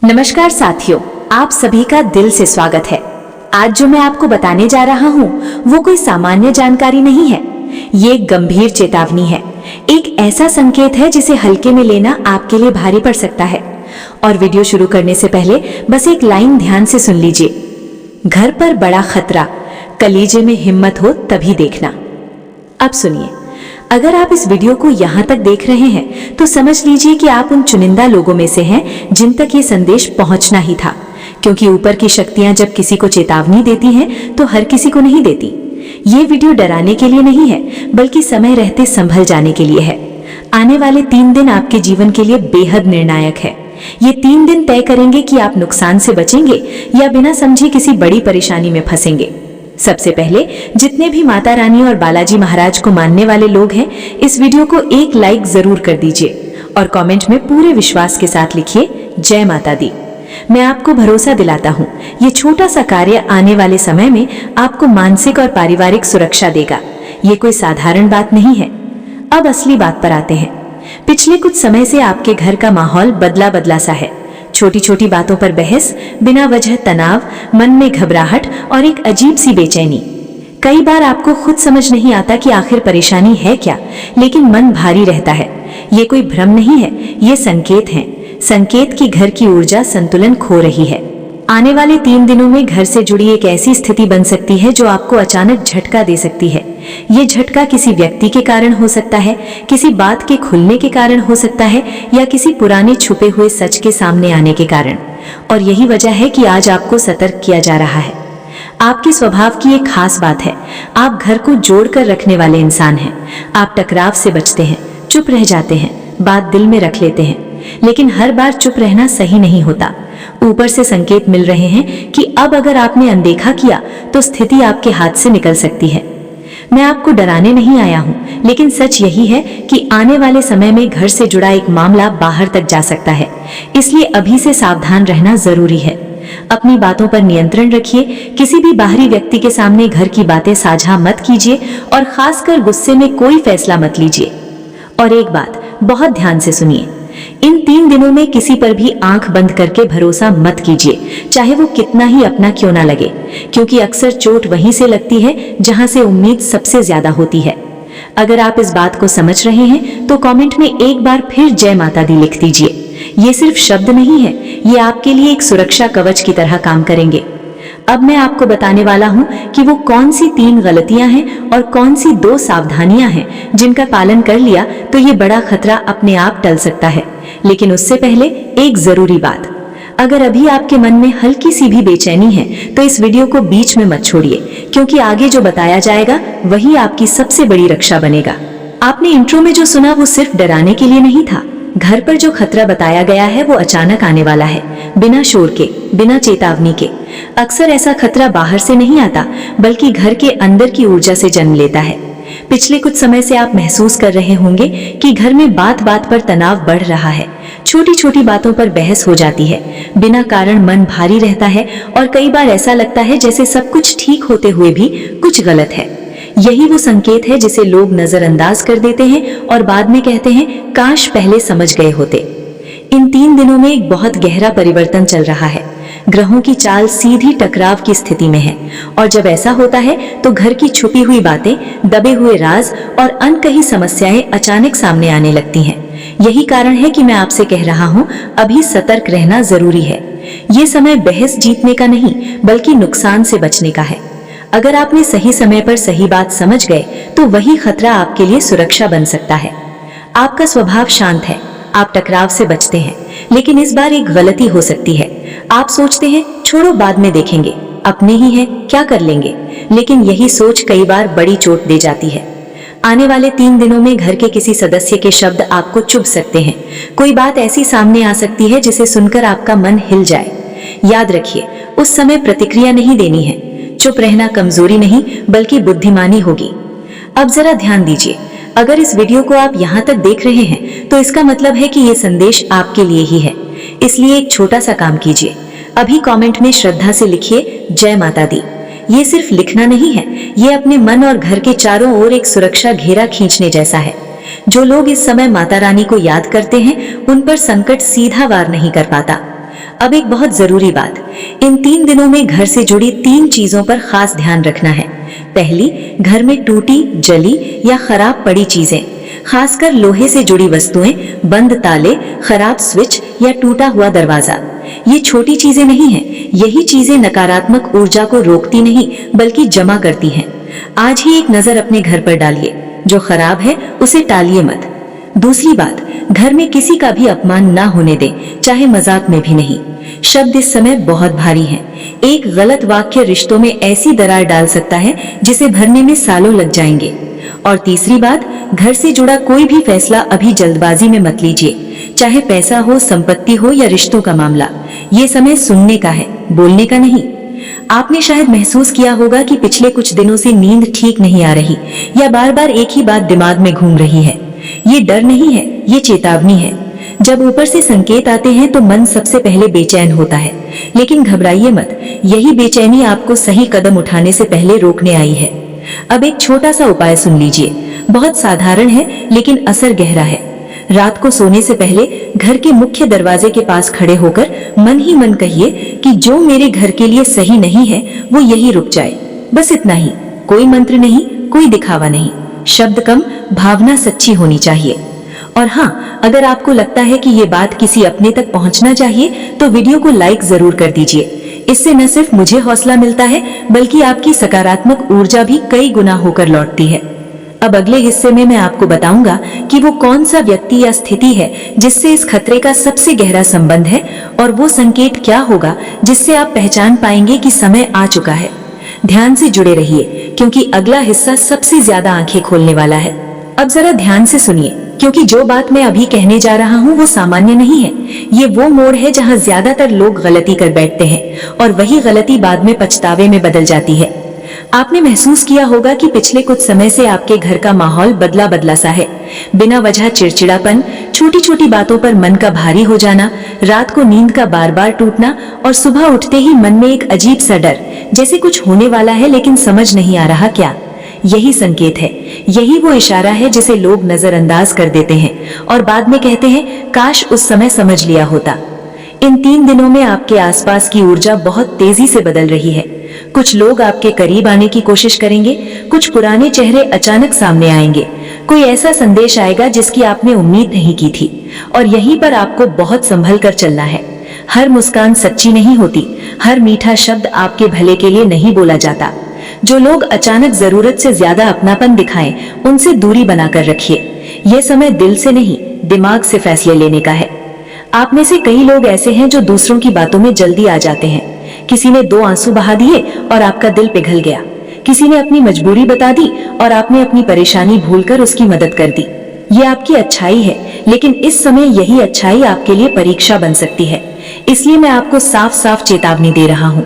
नमस्कार साथियों, आप सभी का दिल से स्वागत है। आज जो मैं आपको बताने जा रहा हूँ वो कोई सामान्य जानकारी नहीं है। ये एक गंभीर चेतावनी है, एक ऐसा संकेत है जिसे हल्के में लेना आपके लिए भारी पड़ सकता है। और वीडियो शुरू करने से पहले बस एक लाइन ध्यान से सुन लीजिए। घर पर बड़ा खतरा, कलीजे में हिम्मत हो तभी देखना। अब सुनिए, अगर आप इस वीडियो को यहाँ तक देख रहे हैं तो समझ लीजिए कि आप उन चुनिंदा लोगों में से हैं जिन तक ये संदेश पहुँचना ही था। क्योंकि ऊपर की शक्तियां जब किसी को चेतावनी देती हैं तो हर किसी को नहीं देती। ये वीडियो डराने के लिए नहीं है, बल्कि समय रहते संभल जाने के लिए है। आने वाले 3 दिन आपके जीवन के लिए बेहद निर्णायक है। ये 3 दिन तय करेंगे कि आप नुकसान से बचेंगे या बिना समझे किसी बड़ी परेशानी में फंसेंगे। सबसे पहले जितने भी माता रानी और बालाजी महाराज को मानने वाले लोग हैं, इस वीडियो को एक लाइक जरूर कर दीजिए और कमेंट में पूरे विश्वास के साथ लिखिए जय माता दी। मैं आपको भरोसा दिलाता हूँ, ये छोटा सा कार्य आने वाले समय में आपको मानसिक और पारिवारिक सुरक्षा देगा। ये कोई साधारण बात नहीं है। अब असली बात पर आते हैं। पिछले कुछ समय से आपके घर का माहौल बदला बदला सा है। छोटी छोटी बातों पर बहस, बिना वजह तनाव, मन में घबराहट और एक अजीब सी बेचैनी। कई बार आपको खुद समझ नहीं आता कि आखिर परेशानी है क्या, लेकिन मन भारी रहता है। ये कोई भ्रम नहीं है, ये संकेत है। संकेत कि घर की ऊर्जा संतुलन खो रही है। आने वाले 3 दिनों में घर से जुड़ी एक ऐसी स्थिति बन सकती है जो आपको अचानक झटका दे सकती है। ये झटका किसी व्यक्ति के कारण हो सकता है, किसी बात के खुलने के कारण हो सकता है, या किसी पुराने छुपे हुए सच के सामने आने के कारण। और यही वजह है कि आज आपको सतर्क किया जा रहा है। आपके स्वभाव की एक खास बात है, आप घर को जोड़कर रखने वाले इंसान हैं। आप टकराव से बचते हैं, चुप रह जाते हैं, बात दिल में रख लेते हैं। लेकिन हर बार चुप रहना सही नहीं होता। ऊपर से संकेत मिल रहे हैं कि अब अगर आपने अनदेखा किया तो स्थिति आपके हाथ से निकल सकती है। मैं आपको डराने नहीं आया हूं, लेकिन सच यही है कि आने वाले समय में घर से जुड़ा एक मामला बाहर तक जा सकता है। इसलिए अभी से सावधान रहना जरूरी है। अपनी बातों पर नियंत्रण रखिए। किसी भी बाहरी व्यक्ति के सामने घर की बातें साझा मत कीजिए और खासकर गुस्से में कोई फैसला मत लीजिए। और एक बात बहुत ध्यान से सुनिए, इन 3 दिनों में किसी पर भी आंख बंद करके भरोसा मत कीजिए, चाहे वो कितना ही अपना क्यों ना लगे। क्योंकि अक्सर चोट वहीं से लगती है जहां से उम्मीद सबसे ज्यादा होती है। अगर आप इस बात को समझ रहे हैं तो कमेंट में एक बार फिर जय माता दी लिख दीजिए। ये सिर्फ शब्द नहीं है, ये आपके लिए एक सुरक्षा कवच की तरह काम करेंगे। अब मैं आपको बताने वाला हूं कि वो कौन सी 3 गलतियां हैं और कौन सी 2 सावधानियां हैं जिनका पालन कर लिया तो ये बड़ा खतरा अपने आप टल सकता है। लेकिन उससे पहले एक जरूरी बात, अगर अभी आपके मन में हल्की सी भी बेचैनी है तो इस वीडियो को बीच में मत छोड़िए, क्योंकि आगे जो बताया जाएगा वही आपकी सबसे बड़ी रक्षा बनेगा। आपने इंट्रो में जो सुना वो सिर्फ डराने के लिए नहीं था। घर पर जो खतरा बताया गया है वो अचानक आने वाला है, बिना शोर के, बिना चेतावनी के। अक्सर ऐसा खतरा बाहर से नहीं आता, बल्कि घर के अंदर की ऊर्जा से जन्म लेता है। पिछले कुछ समय से आप महसूस कर रहे होंगे कि घर में बात बात पर तनाव बढ़ रहा है। छोटी छोटी बातों पर बहस हो जाती है, बिना कारण मन भारी रहता है और कई बार ऐसा लगता है जैसे सब कुछ ठीक होते हुए भी कुछ गलत है। यही वो संकेत है जिसे लोग नजरअंदाज कर देते हैं और बाद में कहते हैं काश पहले समझ गए होते। इन 3 दिनों में एक बहुत गहरा परिवर्तन चल रहा है। ग्रहों की चाल सीधी टकराव की स्थिति में है और जब ऐसा होता है तो घर की छुपी हुई बातें, दबे हुए राज और अनकही समस्याएं अचानक सामने आने लगती हैं। यही कारण है कि मैं आपसे कह रहा हूं, अभी सतर्क रहना जरूरी है। ये समय बहस जीतने का नहीं, बल्कि नुकसान से बचने का है। अगर आपने सही समय पर सही बात समझ गए तो वही खतरा आपके लिए सुरक्षा बन सकता है। आपका स्वभाव शांत है, आप टकराव से बचते हैं, लेकिन इस बार एक गलती हो सकती है। आप सोचते हैं छोड़ो बाद में देखेंगे, अपने ही है क्या कर लेंगे, लेकिन यही सोच कई बार बड़ी चोट दे जाती है। आने वाले 3 दिनों में घर के किसी सदस्य के शब्द आपको चुभ सकते हैं। कोई बात ऐसी सामने आ सकती है जिसे सुनकर आपका मन हिल जाए। याद रखिए, उस समय प्रतिक्रिया नहीं देनी है। चुप रहना कमजोरी नहीं, बल्कि बुद्धिमानी होगी। अब जरा ध्यान दीजिए, अगर इस वीडियो को आप यहाँ तक देख रहे हैं तो इसका मतलब है कि ये संदेश आपके लिए ही है। इसलिए एक छोटा सा काम कीजिए, अभी कमेंट में श्रद्धा से लिखिए जय माता दी। ये सिर्फ लिखना नहीं है, ये अपने मन और घर के चारों ओर एक सुरक्षा घेरा खींचने जैसा है। जो लोग इस समय माता रानी को याद करते हैं उन पर संकट सीधा वार नहीं कर पाता। अब एक बहुत जरूरी बात, इन 3 दिनों में घर से जुड़ी 3 चीजों पर खास ध्यान रखना है। पहली, घर में टूटी, जली या खराब पड़ी चीजें, खासकर लोहे से जुड़ी वस्तुएं, बंद ताले, खराब स्विच या टूटा हुआ दरवाजा। ये छोटी चीजें नहीं हैं, यही चीजें नकारात्मक ऊर्जा को रोकती नहीं बल्कि जमा करती हैं। आज ही एक नजर अपने घर पर डालिए, जो खराब है उसे टालिए मत। दूसरी बात, घर में किसी का भी अपमान ना होने दें, चाहे मजाक में भी नहीं। शब्द इस समय बहुत भारी हैं। एक गलत वाक्य रिश्तों में ऐसी दरार डाल सकता है जिसे भरने में सालों लग जाएंगे। और तीसरी बात, घर से जुड़ा कोई भी फैसला अभी जल्दबाजी में मत लीजिए, चाहे पैसा हो, संपत्ति हो या रिश्तों का मामला। ये समय सुनने का है, बोलने का नहीं। आपने शायद महसूस किया होगा कि पिछले कुछ दिनों से नींद ठीक नहीं आ रही या बार बार एक ही बात दिमाग में घूम रही है। ये डर नहीं है, ये चेतावनी है। जब ऊपर से संकेत आते हैं तो मन सबसे पहले बेचैन होता है, लेकिन घबराइए मत, यही बेचैनी आपको सही कदम उठाने से पहले रोकने आई है। अब एक छोटा सा उपाय सुन लीजिए, बहुत साधारण है लेकिन असर गहरा है। रात को सोने से पहले घर के मुख्य दरवाजे के पास खड़े होकर मन ही मन कहिए कि जो मेरे घर के लिए सही नहीं है वो यही रुक जाए। बस इतना ही, कोई मंत्र नहीं, कोई दिखावा नहीं। शब्द कम, भावना सच्ची होनी चाहिए। और हाँ, अगर आपको लगता है कि ये बात किसी अपने तक पहुंचना चाहिए तो वीडियो को लाइक जरूर कर दीजिए। इससे न सिर्फ मुझे हौसला मिलता है बल्कि आपकी सकारात्मक ऊर्जा भी कई गुना होकर लौटती है। अब अगले हिस्से में मैं आपको बताऊंगा कि वो कौन सा व्यक्ति या स्थिति है जिससे इस खतरे का सबसे गहरा संबंध है, और वो संकेत क्या होगा जिससे आप पहचान पाएंगे कि समय आ चुका है। ध्यान से जुड़े रहिए क्योंकि अगला हिस्सा सबसे ज्यादा आंखें खोलने वाला है। अब जरा ध्यान से सुनिए, क्योंकि जो बात मैं अभी कहने जा रहा हूँ वो सामान्य नहीं है। ये वो मोड़ है जहाँ ज्यादातर लोग गलती कर बैठते हैं और वही गलती बाद में पछतावे में बदल जाती है। आपने महसूस किया होगा कि पिछले कुछ समय से आपके घर का माहौल बदला बदला सा है। बिना वजह चिड़चिड़ापन, छोटी छोटी बातों पर मन का भारी हो जाना, रात को नींद का बार बार टूटना और सुबह उठते ही मन में एक अजीब सा डर, जैसे कुछ होने वाला है लेकिन समझ नहीं आ रहा क्या। यही संकेत है, यही वो इशारा है जिसे लोग नजरअंदाज कर देते हैं और बाद में कहते हैं काश उस समय समझ लिया होता। इन 3 दिनों में आपके आसपास की ऊर्जा बहुत तेजी से बदल रही है। कुछ लोग आपके करीब आने की कोशिश करेंगे, कुछ पुराने चेहरे अचानक सामने आएंगे, कोई ऐसा संदेश आएगा जिसकी आपने उम्मीद नहीं की थी, और यहीं पर आपको बहुत संभल कर चलना है। हर मुस्कान सच्ची नहीं होती, हर मीठा शब्द आपके भले के लिए नहीं बोला जाता। जो लोग अचानक जरूरत से ज्यादा अपनापन दिखाएं, उनसे दूरी बनाकर रखिए। यह समय दिल से नहीं, दिमाग से फैसले लेने का है। आप में से कई लोग ऐसे हैं जो दूसरों की बातों में जल्दी आ जाते हैं। किसी ने 2 आंसू बहा दिए और आपका दिल पिघल गया। किसी ने अपनी मजबूरी बता दी और आपने अपनी परेशानी भूलकर उसकी मदद कर दी। ये आपकी अच्छाई है, लेकिन इस समय यही अच्छाई आपके लिए परीक्षा बन सकती है। इसलिए मैं आपको साफ साफ चेतावनी दे रहा हूँ।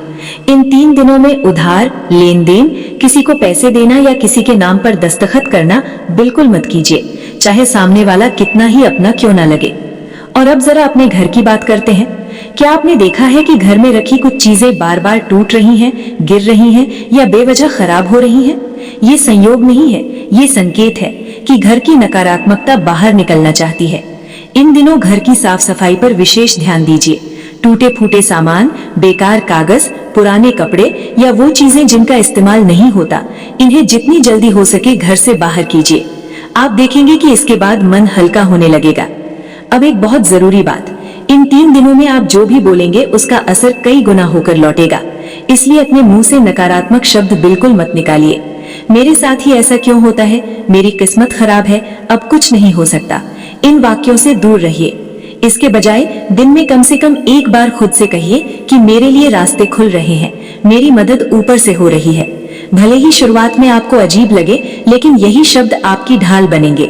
इन 3 दिनों में उधार, लेन देन, किसी को पैसे देना या किसी के नाम पर दस्तखत करना बिल्कुल मत कीजिए, चाहे सामने वाला कितना ही अपना क्यों ना लगे। और अब जरा अपने घर की बात करते हैं। क्या आपने देखा है कि घर में रखी कुछ चीजें बार बार टूट रही हैं, गिर रही हैं या बेवजह खराब हो रही हैं? ये संयोग नहीं है, ये संकेत है कि घर की नकारात्मकता बाहर निकलना चाहती है। इन दिनों घर की साफ सफाई पर विशेष ध्यान दीजिए। टूटे फूटे सामान, बेकार कागज, पुराने कपड़े या वो चीजें जिनका इस्तेमाल नहीं होता, इन्हें जितनी जल्दी हो सके घर से बाहर कीजिए। आप देखेंगे कि इसके बाद मन हल्का होने लगेगा। अब एक बहुत जरूरी बात, इन 3 दिनों में आप जो भी बोलेंगे उसका असर कई गुना होकर लौटेगा। इसलिए अपने मुंह से नकारात्मक शब्द बिल्कुल मत निकालिए। मेरे साथ ही ऐसा क्यों होता है, मेरी किस्मत खराब है, अब कुछ नहीं हो सकता, इन वाक्यों से दूर रहिए। इसके बजाय दिन में कम से कम एक बार खुद से कहिए कि मेरे लिए रास्ते खुल रहे हैं, मेरी मदद ऊपर से हो रही है। भले ही शुरुआत में आपको अजीब लगे, लेकिन यही शब्द आपकी ढाल बनेंगे।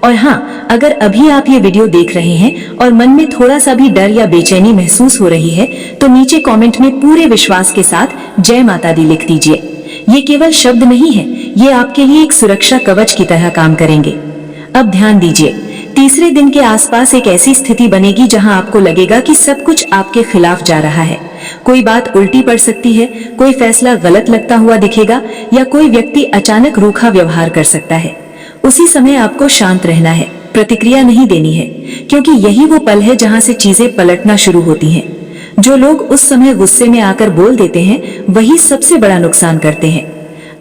और हाँ, अगर अभी आप ये वीडियो देख रहे हैं और मन में थोड़ा सा भी डर या बेचैनी महसूस हो रही है, तो नीचे कमेंट में पूरे विश्वास के साथ जय माता दी लिख दीजिए। ये केवल शब्द नहीं है, ये आपके लिए एक सुरक्षा कवच की तरह काम करेंगे। अब ध्यान दीजिए, तीसरे दिन के आसपास एक ऐसी स्थिति बनेगी जहां आपको लगेगा कि सब कुछ आपके खिलाफ जा रहा है। कोई बात उल्टी पड़ सकती है, कोई फैसला गलत लगता हुआ दिखेगा या कोई व्यक्ति अचानक रूखा व्यवहार कर सकता है। उसी समय आपको शांत रहना है, प्रतिक्रिया नहीं देनी है, क्योंकि यही वो पल है जहां से चीजें पलटना शुरू होती हैं। जो लोग उस समय गुस्से में आकर बोल देते हैं वही सबसे बड़ा नुकसान करते हैं।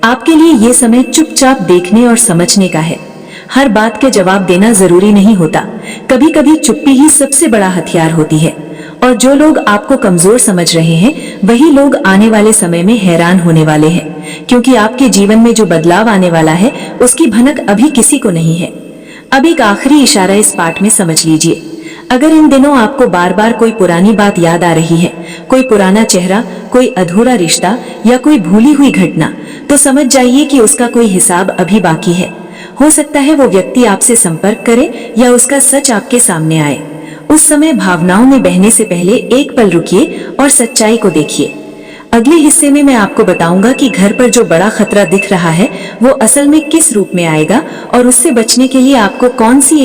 आपके लिए ये समय चुपचाप देखने और समझने का है। हर बात के जवाब देना जरूरी नहीं होता, कभी कभी चुप्पी ही सबसे बड़ा हथियार होती है। और जो लोग आपको कमजोर समझ रहे हैं वही लोग आने वाले समय में हैरान होने वाले हैं, क्योंकि आपके जीवन में जो बदलाव आने वाला है उसकी भनक अभी किसी को नहीं है। अब एक आखिरी इशारा इस पाठ में समझ लीजिए। अगर इन दिनों आपको बार बार कोई पुरानी बात याद आ रही है, कोई पुराना चेहरा, कोई अधूरा रिश्ता या कोई भूली हुई घटना, तो समझ जाइए कि उसका कोई हिसाब अभी बाकी है। हो सकता है वो व्यक्ति आपसे संपर्क करे या उसका सच आपके सामने आए। उस समय भावनाओं में बहने से पहले एक पल रुकिए और सच्चाई को देखिए। अगले हिस्से में मैं आपको बताऊंगा कि घर पर जो बड़ा खतरा दिख रहा है वो असल में किस रूप में आएगा और उससे बचने के लिए आपको कौन सी